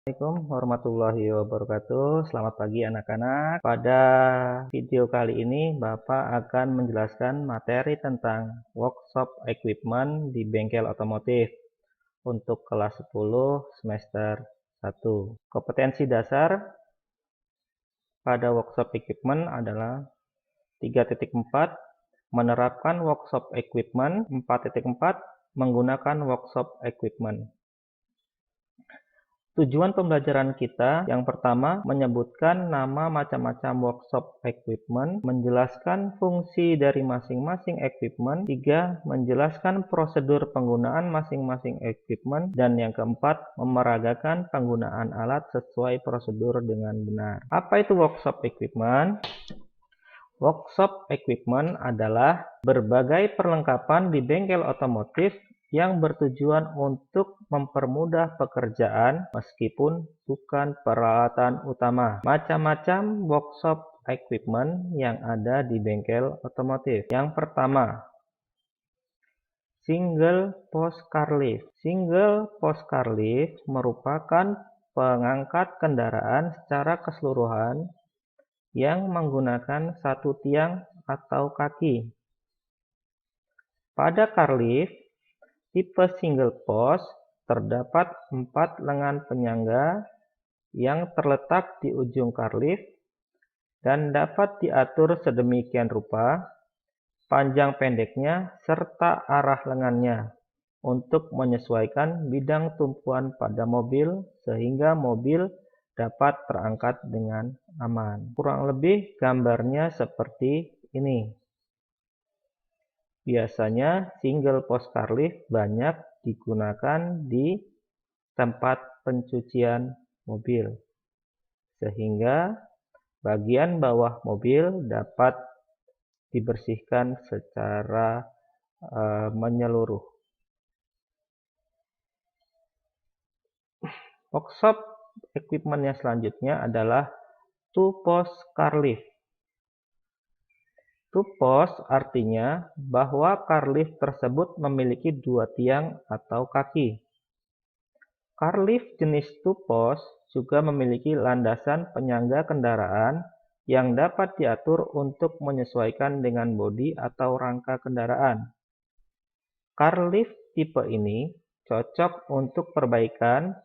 Assalamualaikum warahmatullahi wabarakatuh. Selamat pagi anak-anak. Pada video kali ini Bapak akan menjelaskan materi tentang workshop equipment di bengkel otomotif untuk kelas 10 semester 1. Kompetensi dasar pada workshop equipment adalah 3.4 menerapkan workshop equipment, 4.4 menggunakan workshop equipment. Tujuan pembelajaran kita yang pertama menyebutkan nama macam-macam workshop equipment, menjelaskan fungsi dari masing-masing equipment, 3. Menjelaskan prosedur penggunaan masing-masing equipment, dan yang keempat memeragakan penggunaan alat sesuai prosedur dengan benar. Apa itu workshop equipment? Workshop equipment adalah berbagai perlengkapan di bengkel otomotif yang bertujuan untuk mempermudah pekerjaan meskipun bukan peralatan utama. Macam-macam workshop equipment yang ada di bengkel otomotif. Yang pertama, single post car lift. Single post car lift merupakan pengangkat kendaraan secara keseluruhan yang menggunakan satu tiang atau kaki. Pada car lift tipe single post terdapat 4 lengan penyangga yang terletak di ujung car lift dan dapat diatur sedemikian rupa panjang pendeknya serta arah lengannya untuk menyesuaikan bidang tumpuan pada mobil sehingga mobil dapat terangkat dengan aman. Kurang lebih gambarnya seperti ini. Biasanya single post car lift banyak digunakan di tempat pencucian mobil, sehingga bagian bawah mobil dapat dibersihkan secara menyeluruh. Workshop equipment yang selanjutnya adalah two post car lift. Two post artinya bahwa car lift tersebut memiliki 2 tiang atau kaki. Car lift jenis two post juga memiliki landasan penyangga kendaraan yang dapat diatur untuk menyesuaikan dengan bodi atau rangka kendaraan. Car lift tipe ini cocok untuk perbaikan,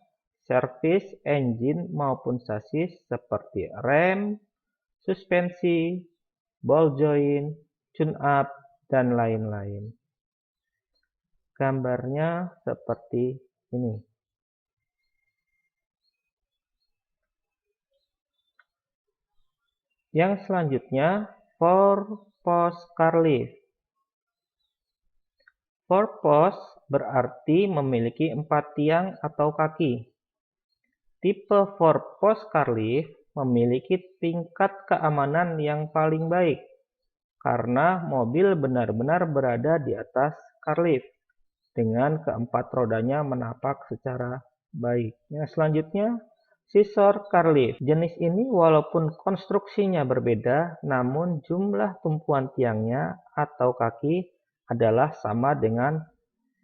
servis engine maupun sasis seperti rem, suspensi, ball joint, tune-up, dan lain-lain. Gambarnya seperti ini. Yang selanjutnya, four post car lift. Four post berarti memiliki 4 tiang atau kaki. Tipe four post car lift memiliki tingkat keamanan yang paling baik karena mobil benar-benar berada di atas car lift dengan keempat rodanya menapak secara baik. Yang selanjutnya, scissor car lift. Jenis ini walaupun konstruksinya berbeda, namun jumlah tumpuan tiangnya atau kaki adalah sama dengan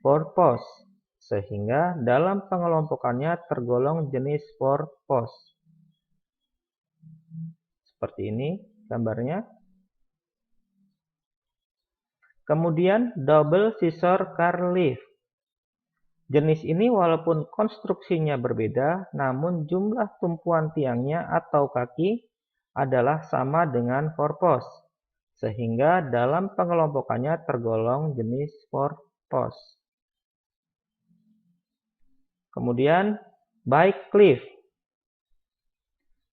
four post, sehingga dalam pengelompokannya tergolong jenis four post. Seperti ini gambarnya. Kemudian double scissor car lift. Jenis ini walaupun konstruksinya berbeda, namun jumlah tumpuan tiangnya atau kaki adalah sama dengan four post, sehingga dalam pengelompokannya tergolong jenis four post. Kemudian bike lift.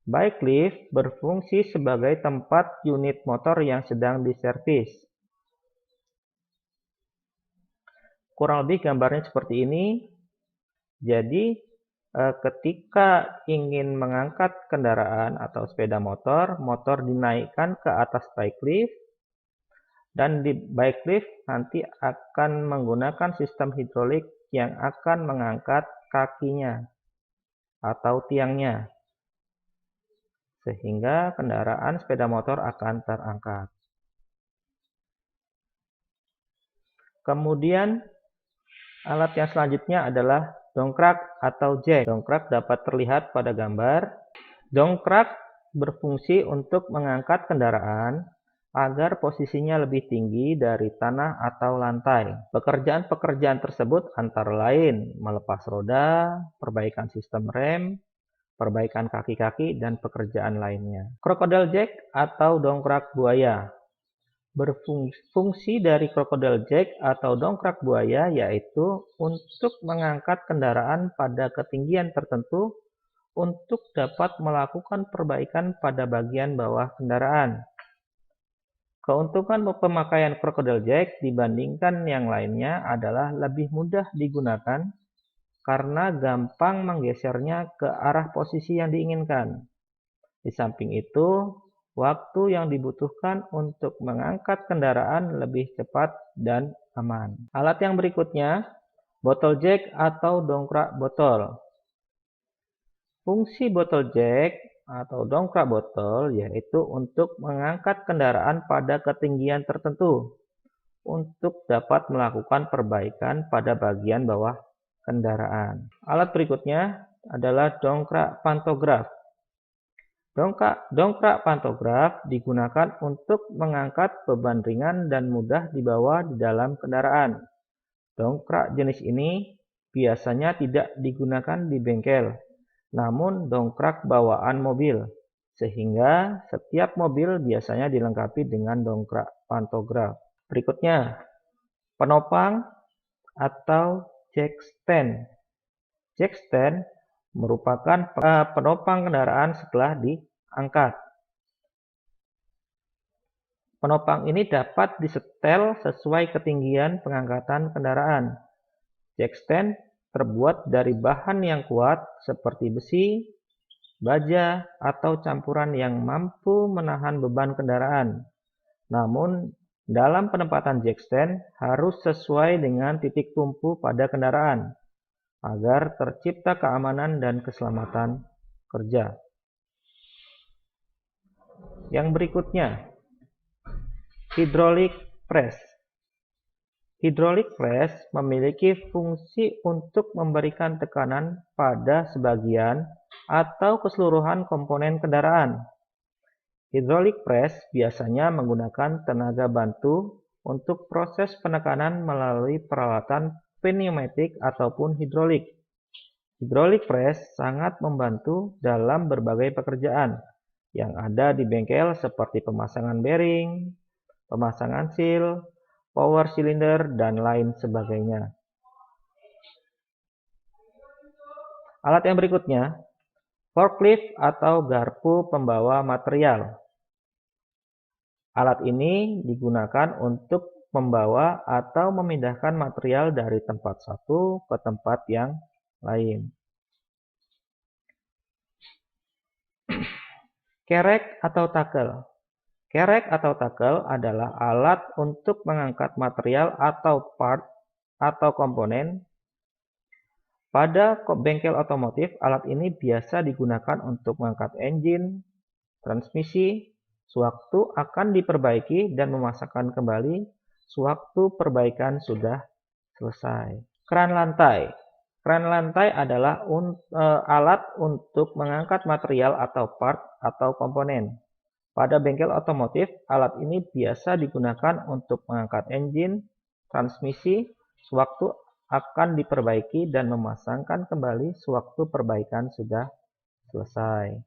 Bike lift berfungsi sebagai tempat unit motor yang sedang diservis. Kurang lebih gambarnya seperti ini. Jadi ketika ingin mengangkat kendaraan atau sepeda motor, motor dinaikkan ke atas bike lift, dan di bike lift nanti akan menggunakan sistem hidrolik yang akan mengangkat kakinya atau tiangnya, sehingga kendaraan sepeda motor akan terangkat. Kemudian alat yang selanjutnya adalah dongkrak atau jack. Dongkrak dapat terlihat pada gambar. Dongkrak berfungsi untuk mengangkat kendaraan agar posisinya lebih tinggi dari tanah atau lantai. Pekerjaan-pekerjaan tersebut antara lain melepas roda, perbaikan sistem rem, perbaikan kaki-kaki, dan pekerjaan lainnya. Crocodile jack atau dongkrak buaya. Berfungsi dari crocodile jack atau dongkrak buaya yaitu untuk mengangkat kendaraan pada ketinggian tertentu untuk dapat melakukan perbaikan pada bagian bawah kendaraan. Keuntungan pemakaian crocodile jack dibandingkan yang lainnya adalah lebih mudah digunakan karena gampang menggesernya ke arah posisi yang diinginkan. Di samping itu, waktu yang dibutuhkan untuk mengangkat kendaraan lebih cepat dan aman. Alat yang berikutnya, botol jack atau dongkrak botol. Fungsi botol jack atau dongkrak botol yaitu untuk mengangkat kendaraan pada ketinggian tertentu untuk dapat melakukan perbaikan pada bagian bawah kendaraan. Alat berikutnya adalah dongkrak pantograf. Dongkrak pantograf digunakan untuk mengangkat beban ringan dan mudah dibawa di dalam kendaraan. Dongkrak jenis ini biasanya tidak digunakan di bengkel, namun dongkrak bawaan mobil, sehingga setiap mobil biasanya dilengkapi dengan dongkrak pantograf. Berikutnya, penopang atau jack stand. Jack stand merupakan penopang kendaraan setelah diangkat. Penopang ini dapat disetel sesuai ketinggian pengangkatan kendaraan. Jack stand terbuat dari bahan yang kuat seperti besi, baja, atau campuran yang mampu menahan beban kendaraan. Namun, dalam penempatan jack stand harus sesuai dengan titik tumpu pada kendaraan agar tercipta keamanan dan keselamatan kerja. Yang berikutnya, hydraulic press. Hydraulic press memiliki fungsi untuk memberikan tekanan pada sebagian atau keseluruhan komponen kendaraan. Hydraulic press biasanya menggunakan tenaga bantu untuk proses penekanan melalui peralatan pneumatik ataupun hidrolik. Hydraulic press sangat membantu dalam berbagai pekerjaan yang ada di bengkel seperti pemasangan bearing, pemasangan seal, power cylinder, dan lain sebagainya. Alat yang berikutnya, forklift atau garpu pembawa material. Alat ini digunakan untuk membawa atau memindahkan material dari tempat satu ke tempat yang lain. Kerek atau takel. Kerek atau takel adalah alat untuk mengangkat material atau part atau komponen. Pada bengkel otomotif, alat ini biasa digunakan untuk mengangkat engine, transmisi, sewaktu akan diperbaiki dan memasangkan kembali sewaktu perbaikan sudah selesai. Kran lantai. Kran lantai adalah alat untuk mengangkat material atau part atau komponen. Pada bengkel otomotif, alat ini biasa digunakan untuk mengangkat engine, transmisi, sewaktu akan diperbaiki dan memasangkan kembali sewaktu perbaikan sudah selesai.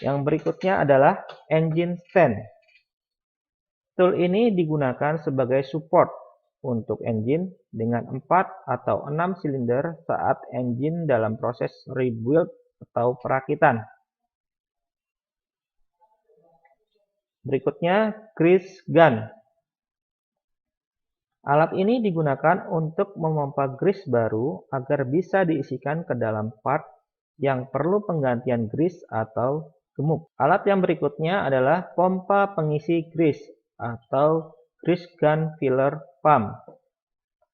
Yang berikutnya adalah engine stand. Tool ini digunakan sebagai support untuk engine dengan 4 atau 6 silinder saat engine dalam proses rebuild atau perakitan. Berikutnya, grease gun. Alat ini digunakan untuk memompa grease baru agar bisa diisikan ke dalam part yang perlu penggantian grease atau gemuk. Alat yang berikutnya adalah pompa pengisi grease atau grease gun filler pump.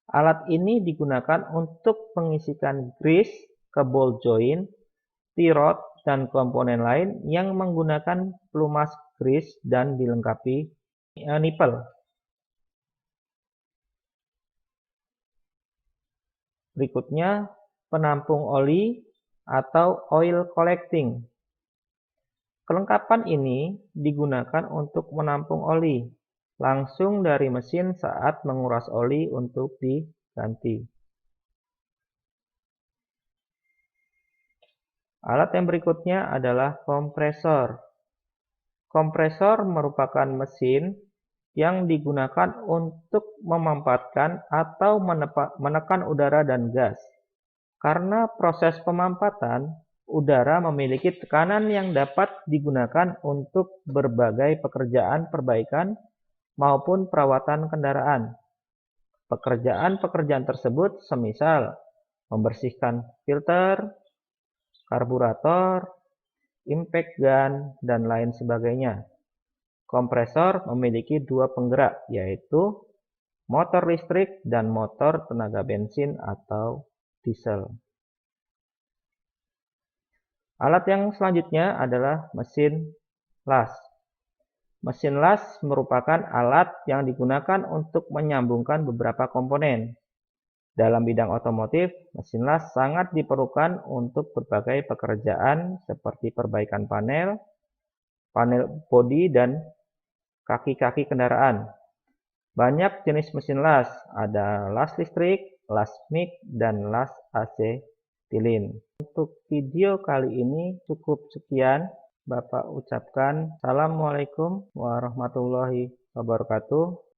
Alat ini digunakan untuk mengisikan grease ke ball joint, T-rod, dan komponen lain yang menggunakan pelumas grease dan dilengkapi nipple. Berikutnya, penampung oli atau oil collecting. Kelengkapan ini digunakan untuk menampung oli langsung dari mesin saat menguras oli untuk diganti. Alat yang berikutnya adalah kompresor. Kompresor merupakan mesin yang digunakan untuk memampatkan atau menekan udara dan gas. Karena proses pemampatan, udara memiliki tekanan yang dapat digunakan untuk berbagai pekerjaan perbaikan maupun perawatan kendaraan. Pekerjaan-pekerjaan tersebut semisal membersihkan filter, karburator, impact gun, dan lain sebagainya. Kompresor memiliki dua penggerak, yaitu motor listrik dan motor tenaga bensin atau diesel. Alat yang selanjutnya adalah mesin las. Mesin las merupakan alat yang digunakan untuk menyambungkan beberapa komponen. Dalam bidang otomotif, mesin las sangat diperlukan untuk berbagai pekerjaan seperti perbaikan panel bodi, dan kaki-kaki kendaraan. Banyak jenis mesin las, ada las listrik, las mik, dan las asetilin. Untuk video kali ini cukup sekian. Bapak ucapkan Assalamualaikum warahmatullahi wabarakatuh.